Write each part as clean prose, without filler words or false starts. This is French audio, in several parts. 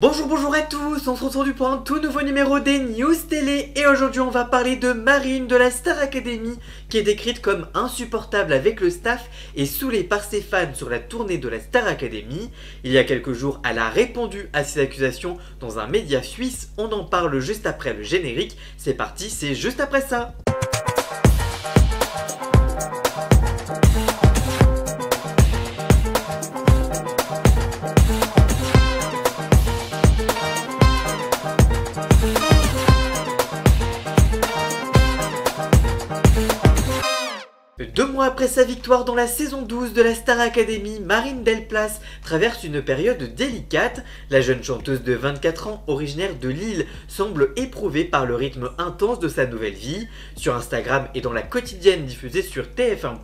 Bonjour à tous, on se retrouve pour un tout nouveau numéro des News Télé et aujourd'hui on va parler de Marine de la Star Academy qui est décrite comme insupportable avec le staff et saoulée par ses fans sur la tournée de la Star Academy. Il y a quelques jours, elle a répondu à ces accusations dans un média suisse, on en parle juste après le générique. C'est parti, c'est juste après ça. Deux mois après sa victoire dans la saison 12 de la Star Academy, Marine Delplace traverse une période délicate. La jeune chanteuse de 24 ans, originaire de Lille, semble éprouvée par le rythme intense de sa nouvelle vie. Sur Instagram et dans la quotidienne diffusée sur TF1+,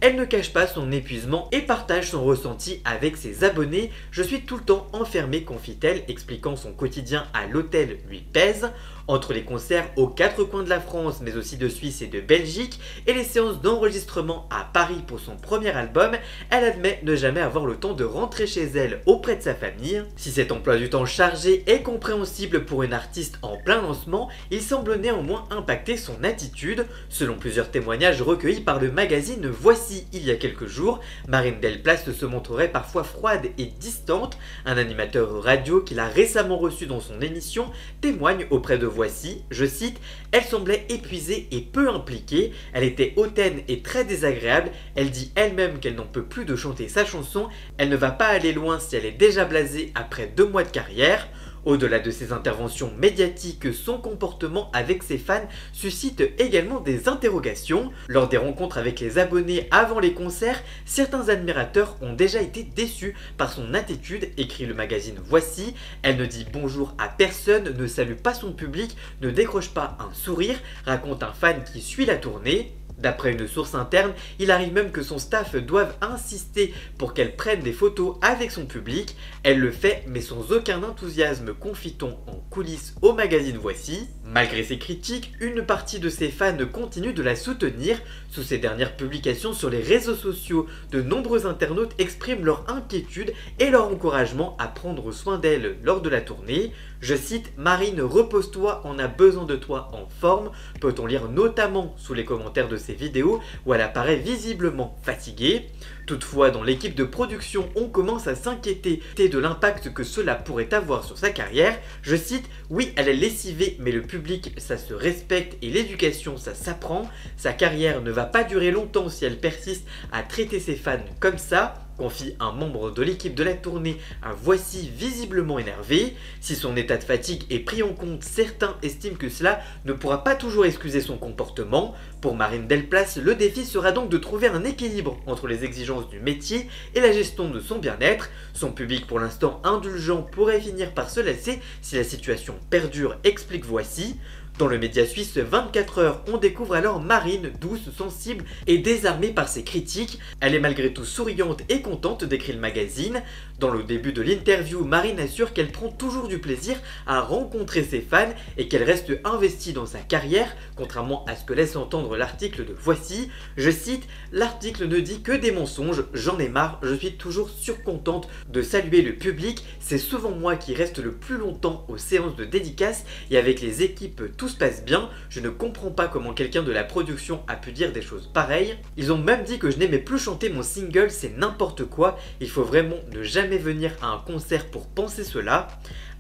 elle ne cache pas son épuisement et partage son ressenti avec ses abonnés. « Je suis tout le temps enfermée », confie-t-elle, expliquant son quotidien à l'hôtel lui pèse. Entre les concerts aux quatre coins de la France, mais aussi de Suisse et de Belgique, et les séances d'enregistrement à Paris pour son premier album, elle admet ne jamais avoir le temps de rentrer chez elle auprès de sa famille. Si cet emploi du temps chargé est compréhensible pour une artiste en plein lancement, il semble néanmoins impacter son attitude. Selon plusieurs témoignages recueillis par le magazine Voici il y a quelques jours, Marine Delplace se montrerait parfois froide et distante. Un animateur radio qu'il a récemment reçu dans son émission témoigne auprès de Voici, je cite, « Elle semblait épuisée et peu impliquée, elle était hautaine et très désagréable, elle dit elle-même qu'elle n'en peut plus de chanter sa chanson, elle ne va pas aller loin si elle est déjà blasée après 2 mois de carrière ». Au-delà de ses interventions médiatiques, son comportement avec ses fans suscite également des interrogations. Lors des rencontres avec les abonnés avant les concerts, certains admirateurs ont déjà été déçus par son attitude, écrit le magazine Voici. Elle ne dit bonjour à personne, ne salue pas son public, ne décroche pas un sourire, raconte un fan qui suit la tournée. D'après une source interne, il arrive même que son staff doive insister pour qu'elle prenne des photos avec son public. Elle le fait, mais sans aucun enthousiasme, confie-t-on en coulisses au magazine Voici. Malgré ses critiques, une partie de ses fans continue de la soutenir. Sous ses dernières publications sur les réseaux sociaux, de nombreux internautes expriment leur inquiétude et leur encouragement à prendre soin d'elle lors de la tournée. Je cite, « Marine, repose-toi, on a besoin de toi en forme », peut-on lire notamment sous les commentaires de ses vidéos où elle apparaît visiblement fatiguée. Toutefois, dans l'équipe de production, on commence à s'inquiéter de l'impact que cela pourrait avoir sur sa carrière. Je cite, « Oui, elle est lessivée, mais le public, ça se respecte et l'éducation, ça s'apprend. Sa carrière ne va pas durer longtemps si elle persiste à traiter ses fans comme ça », confie un membre de l'équipe de la tournée à Voici visiblement énervé. Si son état de fatigue est pris en compte, certains estiment que cela ne pourra pas toujours excuser son comportement. Pour Marine Delplace, le défi sera donc de trouver un équilibre entre les exigences du métier et la gestion de son bien-être. Son public pour l'instant indulgent pourrait finir par se lasser si la situation perdure, explique Voici. Dans le média suisse 24 heures, on découvre alors Marine, douce, sensible et désarmée par ses critiques. Elle est malgré tout souriante et contente, décrit le magazine. Dans le début de l'interview, Marine assure qu'elle prend toujours du plaisir à rencontrer ses fans et qu'elle reste investie dans sa carrière, contrairement à ce que laisse entendre l'article de Voici. Je cite, « L'article ne dit que des mensonges, j'en ai marre, je suis toujours surcontente de saluer le public, c'est souvent moi qui reste le plus longtemps aux séances de dédicaces et avec les équipes tout se passe bien, je ne comprends pas comment quelqu'un de la production a pu dire des choses pareilles. Ils ont même dit que je n'aimais plus chanter mon single, c'est n'importe quoi, il faut vraiment ne jamais venir à un concert pour penser cela ».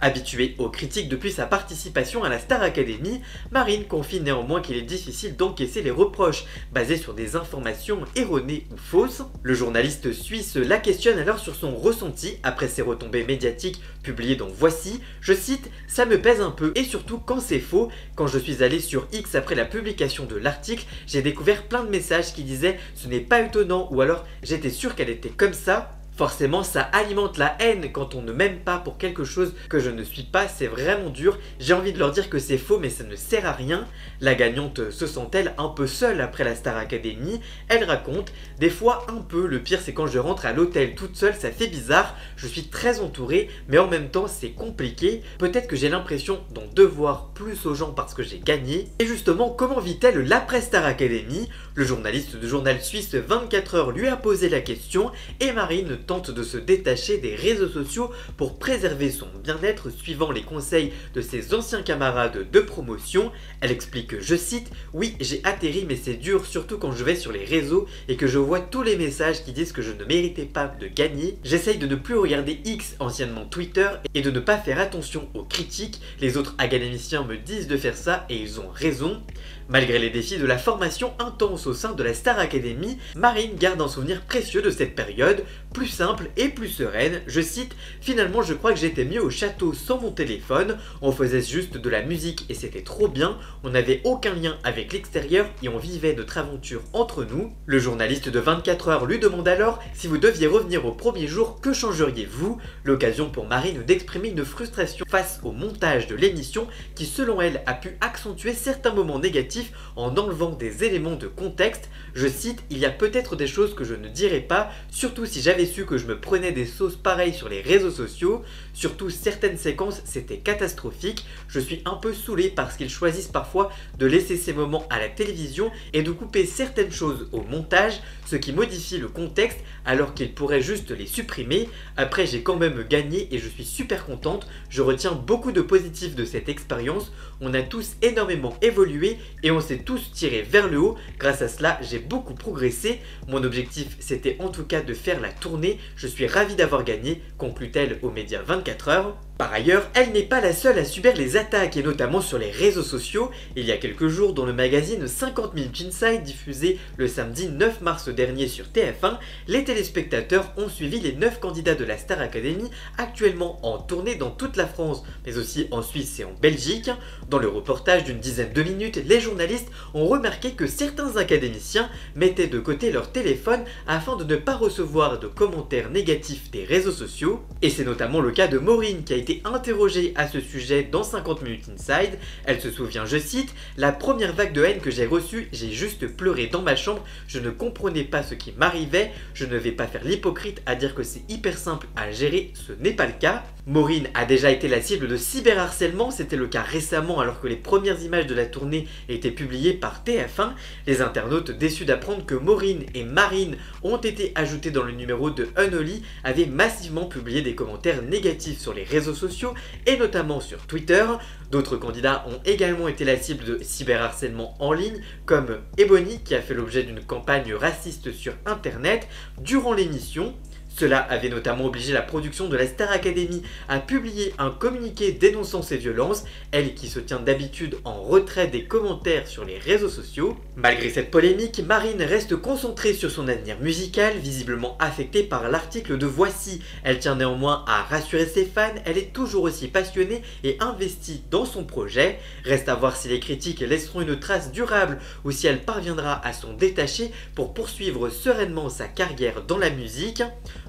Habituée aux critiques depuis sa participation à la Star Academy, Marine confie néanmoins qu'il est difficile d'encaisser les reproches basés sur des informations erronées ou fausses. Le journaliste suisse la questionne alors sur son ressenti après ses retombées médiatiques publiées dans Voici. Je cite, « Ça me pèse un peu et surtout quand c'est faux. Quand je suis allé sur X après la publication de l'article, j'ai découvert plein de messages qui disaient « ce n'est pas étonnant » ou alors « j'étais sûr qu'elle était comme ça ». Forcément, ça alimente la haine quand on ne m'aime pas pour quelque chose que je ne suis pas, c'est vraiment dur. J'ai envie de leur dire que c'est faux mais ça ne sert à rien. La gagnante se sent-elle un peu seule après la Star Academy? Elle raconte, des fois un peu, le pire c'est quand je rentre à l'hôtel toute seule, ça fait bizarre. Je suis très entourée mais en même temps c'est compliqué. Peut-être que j'ai l'impression d'en devoir plus aux gens parce que j'ai gagné. Et justement, comment vit-elle l'après Star Academy? Le journaliste du journal suisse 24 heures lui a posé la question et Marine tente de se détacher des réseaux sociaux pour préserver son bien-être suivant les conseils de ses anciens camarades de promotion. Elle explique que, je cite, « Oui, j'ai atterri mais c'est dur, surtout quand je vais sur les réseaux et que je vois tous les messages qui disent que je ne méritais pas de gagner. J'essaye de ne plus regarder X, anciennement Twitter, et de ne pas faire attention aux critiques. Les autres académiciens me disent de faire ça et ils ont raison. » Malgré les défis de la formation intense au sein de la Star Academy, Marine garde un souvenir précieux de cette période, plus simple et plus sereine. Je cite, « Finalement je crois que j'étais mieux au château sans mon téléphone, on faisait juste de la musique et c'était trop bien, on n'avait aucun lien avec l'extérieur et on vivait notre aventure entre nous. » Le journaliste de 24 heures lui demande alors si vous deviez revenir au premier jour, que changeriez-vous? L'occasion pour Marine d'exprimer une frustration face au montage de l'émission qui selon elle a pu accentuer certains moments négatifs en enlevant des éléments de contexte. Je cite, « Il y a peut-être des choses que je ne dirais pas, surtout si j'avais su que je me prenais des sauces pareilles sur les réseaux sociaux. Surtout certaines séquences, c'était catastrophique. Je suis un peu saoulé parce qu'ils choisissent parfois de laisser ces moments à la télévision et de couper certaines choses au montage, ce qui modifie le contexte alors qu'ils pourraient juste les supprimer. Après, j'ai quand même gagné et je suis super contente. Je retiens beaucoup de positifs de cette expérience. On a tous énormément évolué et on s'est tous tirés vers le haut. Grâce à cela, j'ai beaucoup progressé. Mon objectif, c'était en tout cas de faire la tournée. Je suis ravie d'avoir gagné, conclut-elle aux médias 24 heures. Par ailleurs, elle n'est pas la seule à subir les attaques et notamment sur les réseaux sociaux. Il y a quelques jours, dans le magazine 50 000 Inside diffusé le samedi 9 mars dernier sur TF1, les téléspectateurs ont suivi les 9 candidats de la Star Academy actuellement en tournée dans toute la France, mais aussi en Suisse et en Belgique. Dans le reportage d'une dizaine de minutes, les journalistes ont remarqué que certains académiciens mettaient de côté leur téléphone afin de ne pas recevoir de commentaires négatifs des réseaux sociaux. Et c'est notamment le cas de Maureen qui a été interrogée à ce sujet dans 50 Minutes Inside. Elle se souvient, je cite, « La première vague de haine que j'ai reçue, j'ai juste pleuré dans ma chambre, je ne comprenais pas ce qui m'arrivait, je ne vais pas faire l'hypocrite à dire que c'est hyper simple à gérer, ce n'est pas le cas. » Maureen a déjà été la cible de cyberharcèlement, c'était le cas récemment alors que les premières images de la tournée étaient publiées par TF1. Les internautes déçus d'apprendre que Maureen et Marine ont été ajoutés dans le numéro de Unholy avaient massivement publié des commentaires négatifs sur les réseaux sociaux et notamment sur Twitter. D'autres candidats ont également été la cible de cyberharcèlement en ligne comme Ebony qui a fait l'objet d'une campagne raciste sur internet durant l'émission. Cela avait notamment obligé la production de la Star Academy à publier un communiqué dénonçant ces violences, elle qui se tient d'habitude en retrait des commentaires sur les réseaux sociaux. Malgré cette polémique, Marine reste concentrée sur son avenir musical, visiblement affectée par l'article de Voici. Elle tient néanmoins à rassurer ses fans, elle est toujours aussi passionnée et investie dans son projet. Reste à voir si les critiques laisseront une trace durable ou si elle parviendra à s'en détacher pour poursuivre sereinement sa carrière dans la musique.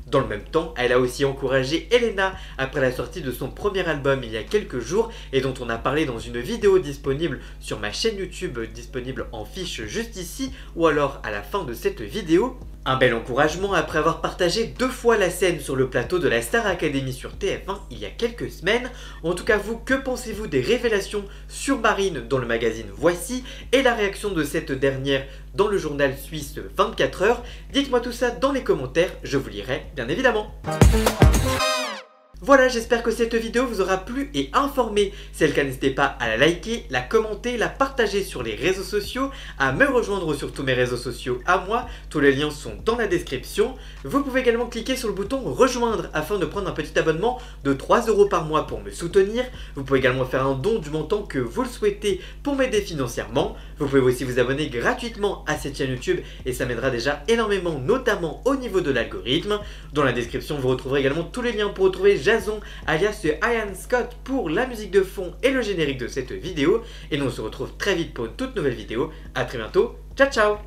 Dans le même temps, elle a aussi encouragé Elena après la sortie de son premier album il y a quelques jours et dont on a parlé dans une vidéo disponible sur ma chaîne YouTube disponible en fiche juste ici ou alors à la fin de cette vidéo. Un bel encouragement après avoir partagé 2 fois la scène sur le plateau de la Star Academy sur TF1 il y a quelques semaines. En tout cas vous, que pensez-vous des révélations sur Marine dans le magazine Voici et la réaction de cette dernière dans le journal suisse 24 heures? Dites-moi tout ça dans les commentaires, je vous lirai bien évidemment. Voilà, j'espère que cette vidéo vous aura plu et informé. Si c'est le cas, n'hésitez pas à la liker, la commenter, la partager sur les réseaux sociaux, à me rejoindre sur tous mes réseaux sociaux à moi. Tous les liens sont dans la description. Vous pouvez également cliquer sur le bouton rejoindre afin de prendre un petit abonnement de 3 € par mois pour me soutenir. Vous pouvez également faire un don du montant que vous le souhaitez pour m'aider financièrement. Vous pouvez aussi vous abonner gratuitement à cette chaîne YouTube et ça m'aidera déjà énormément, notamment au niveau de l'algorithme. Dans la description, vous retrouverez également tous les liens pour retrouver Jason alias Ian Scott pour la musique de fond et le générique de cette vidéo. Et nous on se retrouve très vite pour une toute nouvelle vidéo. A très bientôt, ciao ciao.